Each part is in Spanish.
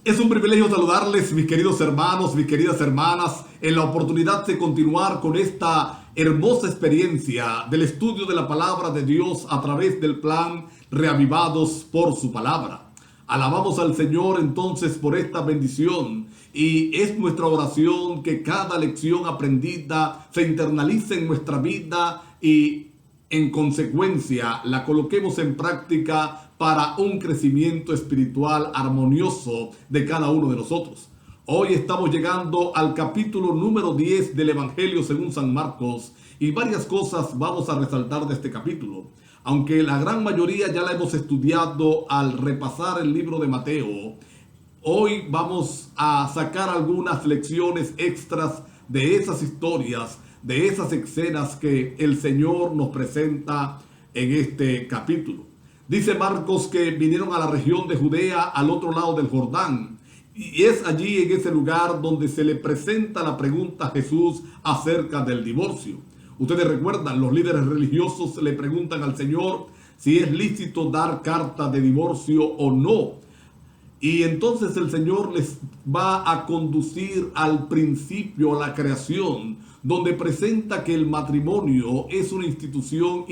Es un privilegio saludarles, mis queridos hermanos, mis queridas hermanas, en la oportunidad de continuar con esta hermosa experiencia del estudio de la palabra de Dios a través del plan Reavivados por su palabra. Alabamos al Señor entonces por esta bendición y es nuestra oración que cada lección aprendida se internalice en nuestra vida y en consecuencia la coloquemos en práctica para un crecimiento espiritual armonioso de cada uno de nosotros. Hoy estamos llegando al capítulo número 10 del Evangelio según San Marcos y varias cosas vamos a resaltar de este capítulo. Aunque la gran mayoría ya la hemos estudiado al repasar el libro de Mateo, hoy vamos a sacar algunas lecciones extras de esas historias, de esas escenas que el Señor nos presenta en este capítulo. Dice Marcos que vinieron a la región de Judea, al otro lado del Jordán, y es allí en ese lugar donde se le presenta la pregunta a Jesús acerca del divorcio. Ustedes recuerdan, los líderes religiosos le preguntan al Señor si es lícito dar carta de divorcio o no. Y entonces el Señor les va a conducir al principio, a la creación, donde presenta que el matrimonio es una institución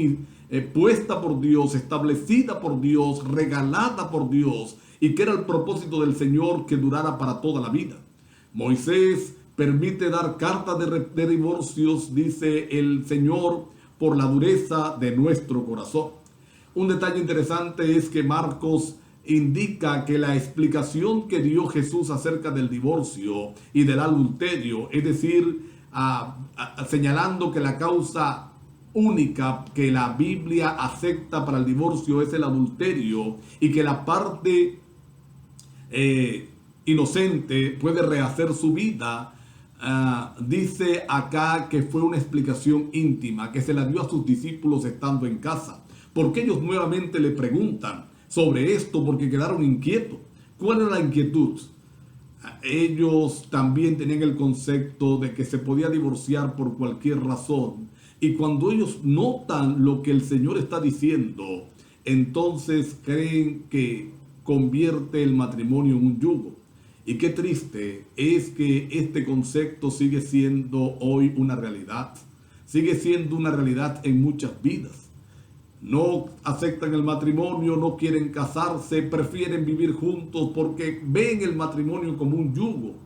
puesta por Dios, establecida por Dios, regalada por Dios, y que era el propósito del Señor que durara para toda la vida. Moisés permite dar cartas de divorcios, dice el Señor, por la dureza de nuestro corazón. Un detalle interesante es que Marcos indica que la explicación que dio Jesús acerca del divorcio y del adulterio, es decir, señalando que la causa única que la Biblia acepta para el divorcio es el adulterio y que la parte inocente puede rehacer su vida. Dice acá que fue una explicación íntima que se la dio a sus discípulos estando en casa, porque ellos nuevamente le preguntan sobre esto porque quedaron inquietos. ¿Cuál era la inquietud? Ellos también tenían el concepto de que se podía divorciar por cualquier razón, y cuando ellos notan lo que el Señor está diciendo, entonces creen que convierte el matrimonio en un yugo. Y qué triste es que este concepto sigue siendo hoy una realidad. Sigue siendo una realidad en muchas vidas. No aceptan el matrimonio, no quieren casarse, prefieren vivir juntos porque ven el matrimonio como un yugo.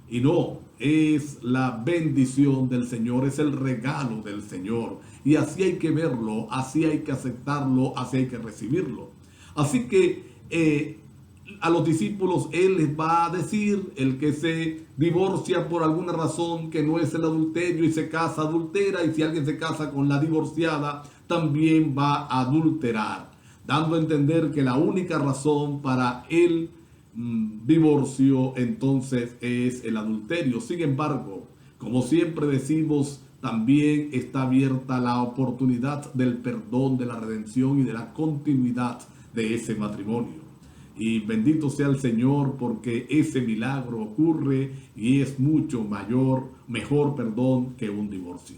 Y no, es la bendición del Señor, es el regalo del Señor. Y así hay que verlo, así hay que aceptarlo, así hay que recibirlo. Así que a los discípulos Él les va a decir: el que se divorcia por alguna razón que no es el adulterio y se casa, adultera, y si alguien se casa con la divorciada, también va a adulterar, dando a entender que la única razón para el divorcio entonces es el adulterio. Sin embargo, como siempre decimos, también está abierta la oportunidad del perdón, de la redención y de la continuidad de ese matrimonio. Y bendito sea el Señor porque ese milagro ocurre y es mucho mejor perdón que un divorcio.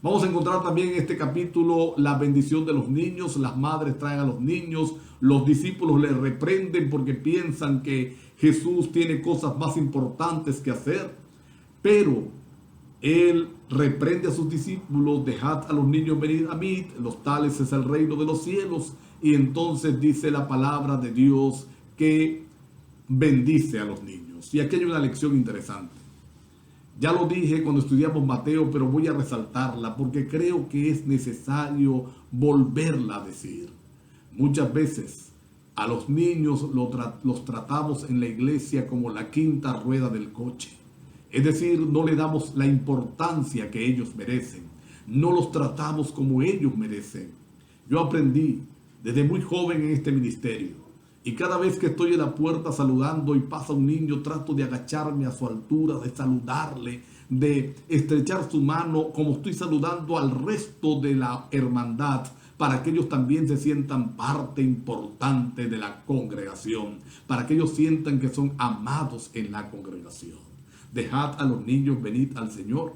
Vamos a encontrar también en este capítulo la bendición de los niños. Las madres traen a los niños, los discípulos les reprenden porque piensan que Jesús tiene cosas más importantes que hacer, pero Él reprende a sus discípulos: dejad a los niños venir a mí, los tales es el reino de los cielos. Y entonces dice la palabra de Dios que bendice a los niños. Y aquí hay una lección interesante. Ya lo dije cuando estudiamos Mateo, pero voy a resaltarla porque creo que es necesario volverla a decir. Muchas veces a los niños los tratamos en la iglesia como la quinta rueda del coche. Es decir, no le damos la importancia que ellos merecen. No los tratamos como ellos merecen. Yo aprendí desde muy joven en este ministerio, y cada vez que estoy en la puerta saludando y pasa un niño, trato de agacharme a su altura, de saludarle, de estrechar su mano como estoy saludando al resto de la hermandad, para que ellos también se sientan parte importante de la congregación, para que ellos sientan que son amados en la congregación. Dejad a los niños venir al Señor.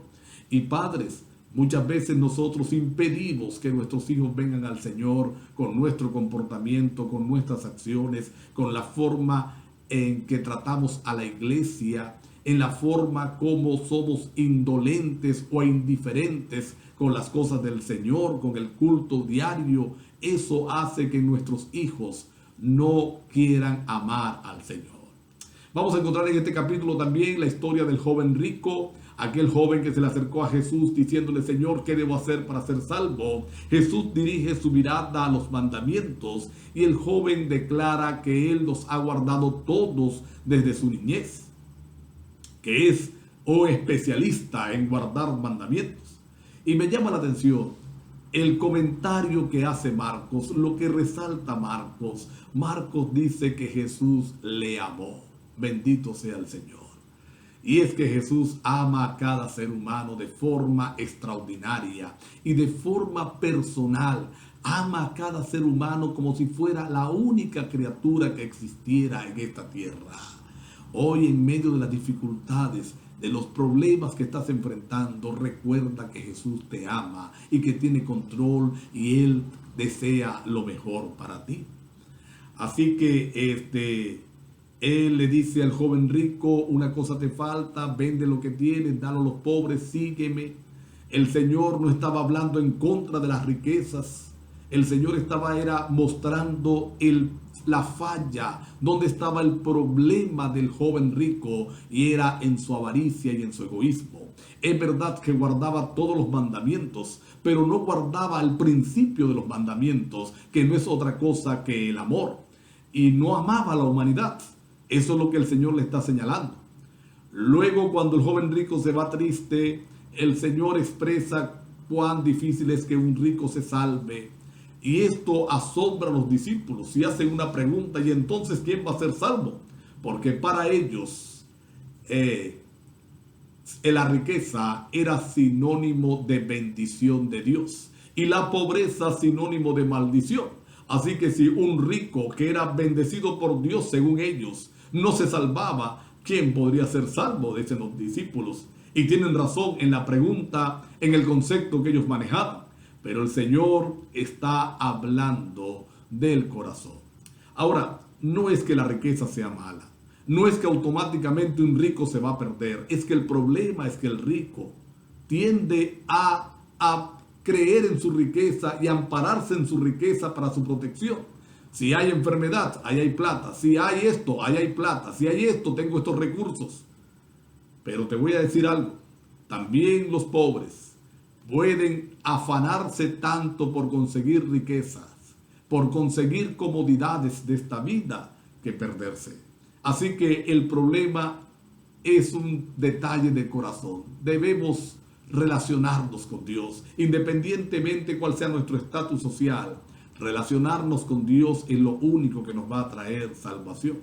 Y padres, muchas veces nosotros impedimos que nuestros hijos vengan al Señor con nuestro comportamiento, con nuestras acciones, con la forma en que tratamos a la iglesia, en la forma como somos indolentes o indiferentes con las cosas del Señor, con el culto diario, eso hace que nuestros hijos no quieran amar al Señor. Vamos a encontrar en este capítulo también la historia del joven rico, aquel joven que se le acercó a Jesús diciéndole: Señor, ¿qué debo hacer para ser salvo? Jesús dirige su mirada a los mandamientos y el joven declara que él los ha guardado todos desde su niñez, que es especialista en guardar mandamientos. Y me llama la atención el comentario que hace Marcos, lo que resalta Marcos. Marcos dice que Jesús le amó. Bendito sea el Señor. Y es que Jesús ama a cada ser humano de forma extraordinaria y de forma personal. Ama a cada ser humano como si fuera la única criatura que existiera en esta tierra. Hoy, en medio de las dificultades, de los problemas que estás enfrentando, recuerda que Jesús te ama y que tiene control y Él desea lo mejor para ti. Así que Él le dice al joven rico: una cosa te falta, vende lo que tienes, dalo a los pobres, sígueme. El Señor no estaba hablando en contra de las riquezas. El Señor era mostrando la falla, donde estaba el problema del joven rico, y era en su avaricia y en su egoísmo. Es verdad que guardaba todos los mandamientos, pero no guardaba el principio de los mandamientos, que no es otra cosa que el amor, y no amaba a la humanidad. Eso es lo que el Señor le está señalando. Luego, cuando el joven rico se va triste, el Señor expresa cuán difícil es que un rico se salve. Y esto asombra a los discípulos y hacen una pregunta: ¿y entonces quién va a ser salvo? Porque para ellos la riqueza era sinónimo de bendición de Dios y la pobreza sinónimo de maldición. Así que si un rico que era bendecido por Dios según ellos no se salvaba, ¿quién podría ser salvo? Dicen los discípulos. Y tienen razón en la pregunta, en el concepto que ellos manejaban. Pero el Señor está hablando del corazón. Ahora, no es que la riqueza sea mala. No es que automáticamente un rico se va a perder. Es que el problema es que el rico tiende a creer en su riqueza y ampararse en su riqueza para su protección. Si hay enfermedad, ahí hay plata. Si hay esto, ahí hay plata. Si hay esto, tengo estos recursos. Pero te voy a decir algo. También los pobres pueden afanarse tanto por conseguir riquezas, por conseguir comodidades de esta vida, que perderse. Así que el problema es un detalle de corazón. Debemos relacionarnos con Dios, independientemente cuál sea nuestro estatus social. Relacionarnos con Dios es lo único que nos va a traer salvación.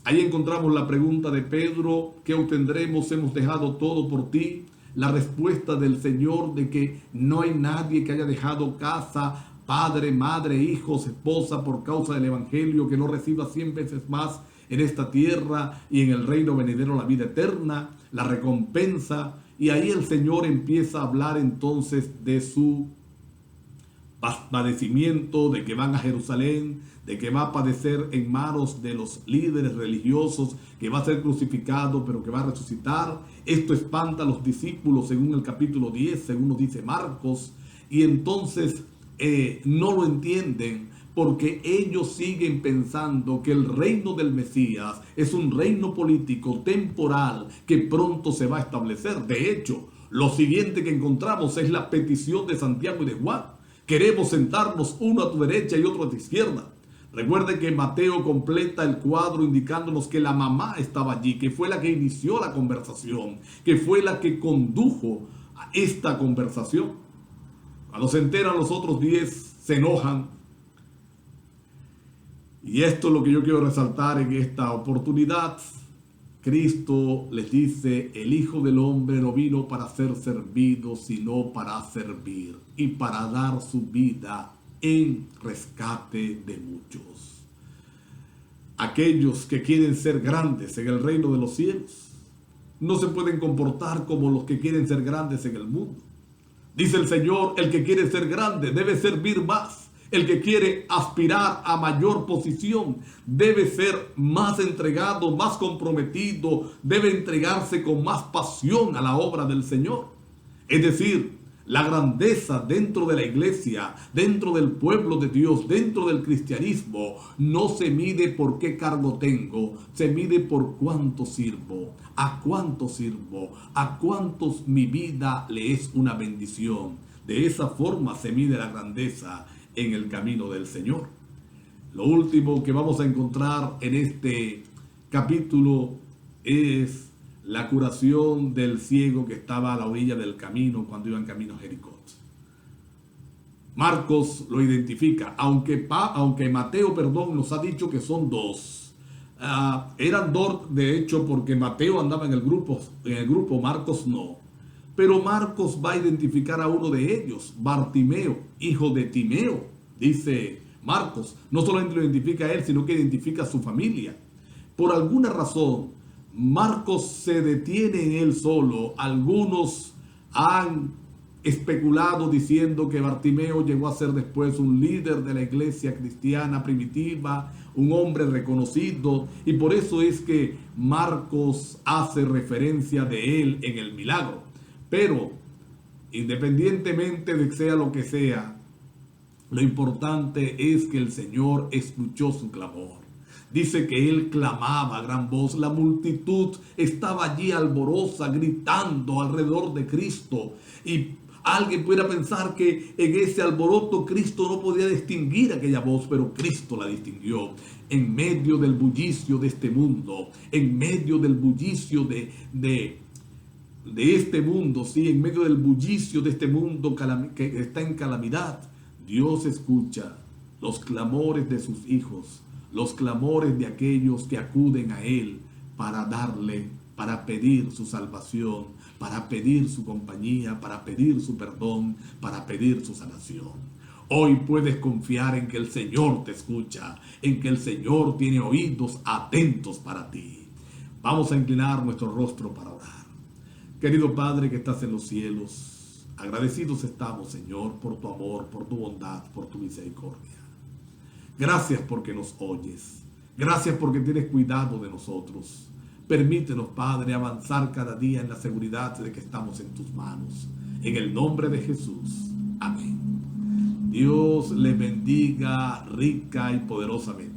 Ahí encontramos la pregunta de Pedro: ¿qué obtendremos? Hemos dejado todo por ti. La respuesta del Señor de que no hay nadie que haya dejado casa, padre, madre, hijos, esposa por causa del Evangelio que no reciba 100 veces más en esta tierra y en el reino venidero la vida eterna, la recompensa. Y ahí el Señor empieza a hablar entonces de su padecimiento, de que van a Jerusalén, de que va a padecer en manos de los líderes religiosos, que va a ser crucificado, pero que va a resucitar. Esto espanta a los discípulos según el capítulo 10, según nos dice Marcos, y entonces no lo entienden porque ellos siguen pensando que el reino del Mesías es un reino político temporal que pronto se va a establecer. De hecho, lo siguiente que encontramos es la petición de Santiago y de Juan: queremos sentarnos uno a tu derecha y otro a tu izquierda. Recuerde que Mateo completa el cuadro indicándonos que la mamá estaba allí, que fue la que inició la conversación, que fue la que condujo a esta conversación. Cuando se enteran los otros 10, se enojan. Y esto es lo que yo quiero resaltar en esta oportunidad. Cristo les dice: el Hijo del Hombre no vino para ser servido, sino para servir y para dar su vida en rescate de muchos. Aquellos que quieren ser grandes en el reino de los cielos no se pueden comportar como los que quieren ser grandes en el mundo. Dice el Señor: el que quiere ser grande debe servir más. El que quiere aspirar a mayor posición debe ser más entregado, más comprometido, debe entregarse con más pasión a la obra del Señor. Es decir, la grandeza dentro de la iglesia, dentro del pueblo de Dios, dentro del cristianismo, no se mide por qué cargo tengo, se mide por cuánto sirvo, a cuántos mi vida le es una bendición. De esa forma se mide la grandeza en el camino del Señor. Lo último que vamos a encontrar en este capítulo es la curación del ciego que estaba a la orilla del camino cuando iban camino a Jericó. Marcos lo identifica, aunque Mateo, nos ha dicho que son dos. Eran dos, de hecho, porque Mateo andaba en el grupo, Marcos no. Pero Marcos va a identificar a uno de ellos, Bartimeo, hijo de Timeo, dice Marcos. No solamente lo identifica a él, sino que identifica a su familia. Por alguna razón, Marcos se detiene en él solo. Algunos han especulado diciendo que Bartimeo llegó a ser después un líder de la iglesia cristiana primitiva, un hombre reconocido, y por eso es que Marcos hace referencia de él en el milagro. Pero, independientemente de que sea lo que sea, lo importante es que el Señor escuchó su clamor. Dice que él clamaba a gran voz. La multitud estaba allí alborosa, gritando alrededor de Cristo. Y alguien pudiera pensar que en ese alboroto Cristo no podía distinguir aquella voz, pero Cristo la distinguió. En medio del bullicio de este mundo, en medio del bullicio de este mundo, sí, en medio del bullicio de este mundo que está en calamidad, Dios escucha los clamores de sus hijos, los clamores de aquellos que acuden a Él para pedir su salvación, para pedir su compañía, para pedir su perdón, para pedir su sanación. Hoy puedes confiar en que el Señor te escucha, en que el Señor tiene oídos atentos para ti. Vamos a inclinar nuestro rostro para orar. Querido Padre que estás en los cielos, agradecidos estamos, Señor, por tu amor, por tu bondad, por tu misericordia. Gracias porque nos oyes. Gracias porque tienes cuidado de nosotros. Permítenos, Padre, avanzar cada día en la seguridad de que estamos en tus manos. En el nombre de Jesús. Amén. Dios le bendiga rica y poderosamente.